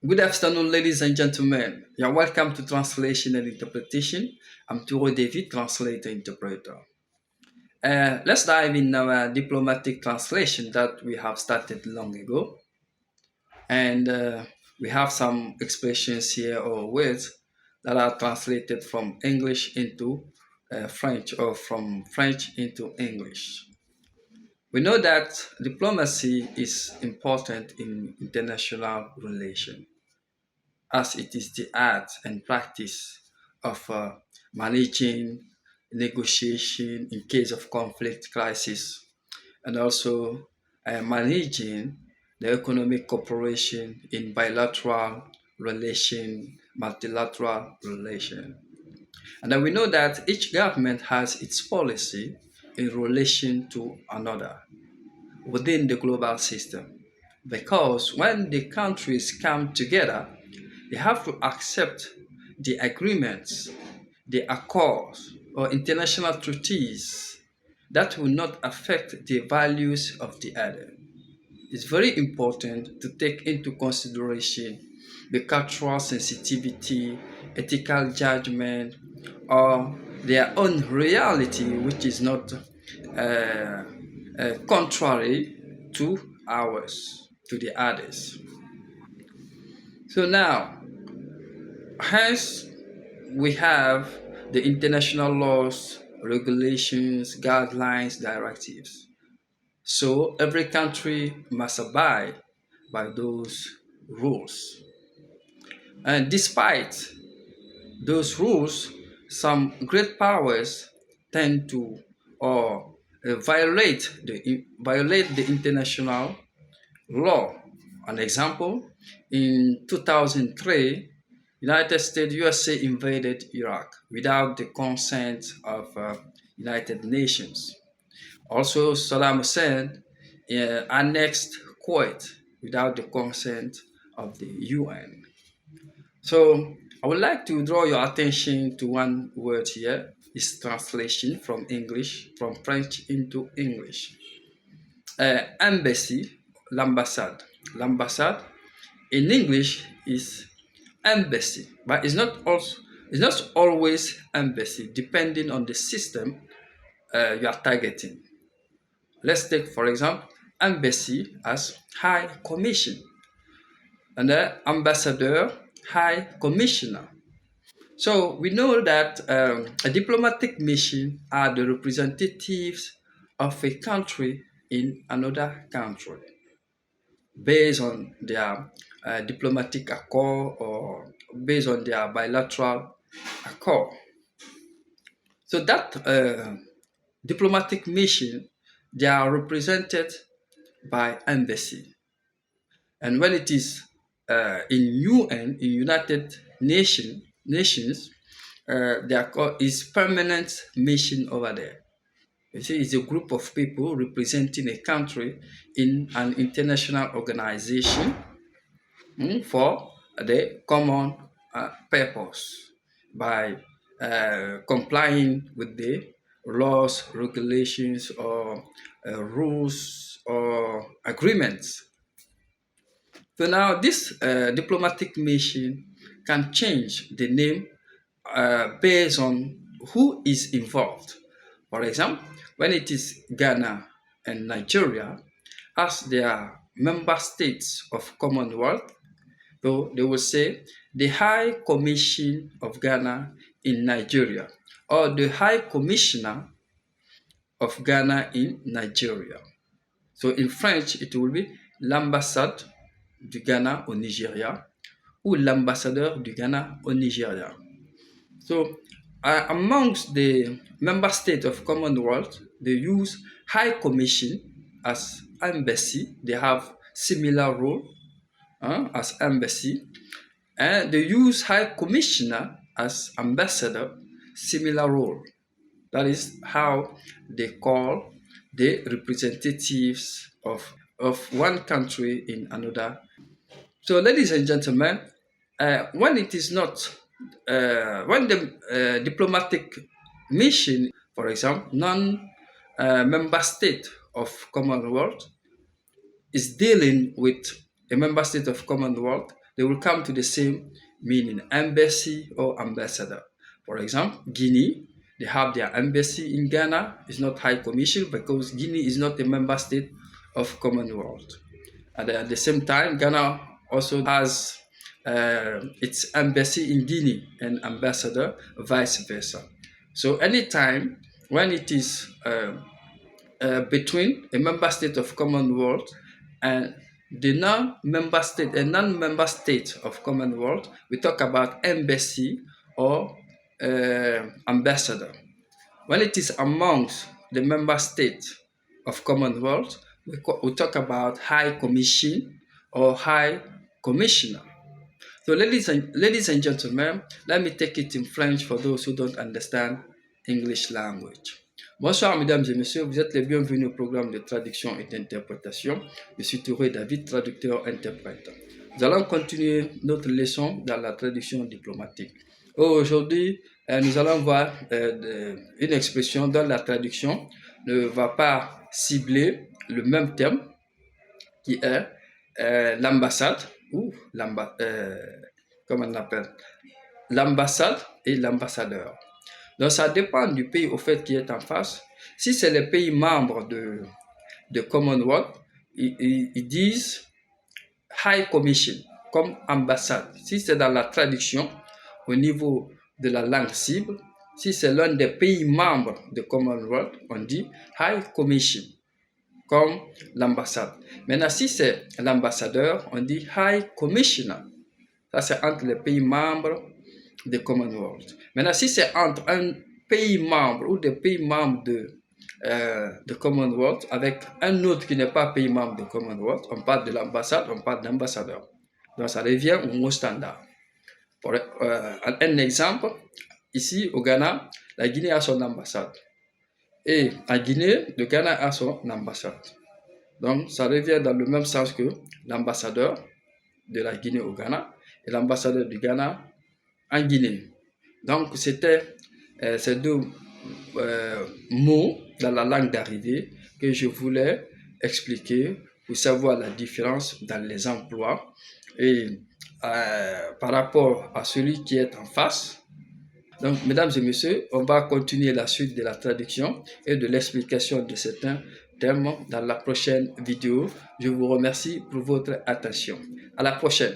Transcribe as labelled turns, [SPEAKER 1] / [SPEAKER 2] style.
[SPEAKER 1] Good afternoon, ladies and gentlemen. You're welcome to Translation and Interpretation. I'm Turo David, translator interpreter. Let's dive in our diplomatic translation that we have started long ago. And we have some expressions here or words that are translated from English into French or from French into English. We know that diplomacy is important in international relations, as it is the art and practice of managing negotiation in case of conflict crisis, and also managing the economic cooperation in bilateral relation, multilateral relation. And then we know that each government has its policy in relation to another within the global system. Because when the countries come together, they have to accept the agreements, the accords, or international treaties that will not affect the values of the other. It's very important to take into consideration the cultural sensitivity, ethical judgment, or their own reality, which is not contrary to ours, to the others. So now, hence, we have the international laws, regulations, guidelines, directives. So every country must abide by those rules. And despite those rules, some great powers tend to or violate the international law. An example, in 2003, United States USA invaded Iraq without the consent of United Nations. Also, Saddam Hussein annexed Kuwait without the consent of the UN. So I would like to draw your attention to one word here. It's translation from English, from French into English. Embassy, l'ambassade. L'ambassade in English is embassy, but it's not always embassy, depending on the system you are targeting. Let's take, for example, embassy as high commission, and ambassador, high commissioner. So we know that a diplomatic mission are the representatives of a country in another country based on their diplomatic accord or based on their bilateral accord. So that diplomatic mission, they are represented by embassy. And when it is in UN, in Nations, they are called is permanent mission over there. You see, it's a group of people representing a country in an international organization for the common purpose by complying with the laws, regulations, or rules or agreements. So now this diplomatic mission can change the name based on who is involved. For example, when it is Ghana and Nigeria, as they are member states of Commonwealth, so they will say the High Commission of Ghana in Nigeria or the High Commissioner of Ghana in Nigeria. So in French, it will be l'ambassade du Ghana au Nigeria ou l'ambassadeur du Ghana au Nigeria. So amongst the member states of Commonwealth, they use High Commission as embassy. They have similar role as embassy, and they use High Commissioner as ambassador, similar role. That is how they call the representatives of one country in another. So, ladies and gentlemen, when it is not, when the diplomatic mission, for example, non-member state of Commonwealth is dealing with a member state of Commonwealth, they will come to the same meaning, embassy or ambassador. For example, Guinea, they have their embassy in Ghana. It's not High Commission because Guinea is not a member state of Commonwealth. And at the same time, Ghana also has its embassy in Guinea and ambassador, vice versa. So anytime when it is between a member state of Commonwealth and the non-member state, a non-member state of Commonwealth, we talk about embassy or ambassador. When it is amongst the member states of Commonwealth, we talk about High Commission or High Commissioner. So ladies and gentlemen, let me take it in French for those who don't understand English language. Bonsoir mesdames et messieurs, vous êtes les bienvenus au programme de traduction et d'interprétation. Je suis Touré David, traducteur-interprète. Nous allons continuer notre leçon dans la traduction diplomatique. Aujourd'hui, nous allons voir une expression dont la traduction ne va pas cibler le même thème qui est l'ambassade ou comment on appelle l'ambassade et l'ambassadeur. Donc ça dépend du pays au fait qui est en face. Si c'est les pays membres de Commonwealth, ils disent High Commission comme ambassade. Si c'est dans la traduction au niveau de la langue cible, si c'est l'un des pays membres de Commonwealth, on dit High Commission comme l'ambassade. Maintenant, si c'est l'ambassadeur, on dit High Commissioner. Ça, c'est entre les pays membres de Commonwealth. Maintenant, si c'est entre un pays membre ou des pays membres de Commonwealth avec un autre qui n'est pas pays membre de Commonwealth, on parle de l'ambassade, on parle d'ambassadeur. Donc, ça revient au mot standard. Pour un exemple, ici au Ghana, la Guinée a son ambassade. Et en Guinée, le Ghana a son ambassade. Donc, ça revient dans le même sens que l'ambassadeur de la Guinée au Ghana et l'ambassadeur du Ghana en Guinée. Donc, c'était ces deux mots dans la langue d'arrivée que je voulais expliquer pour savoir la différence dans les emplois et par rapport à celui qui est en face. Donc, mesdames et messieurs, on va continuer la suite de la traduction et de l'explication de certains thèmes dans la prochaine vidéo. Je vous remercie pour votre attention. À la prochaine.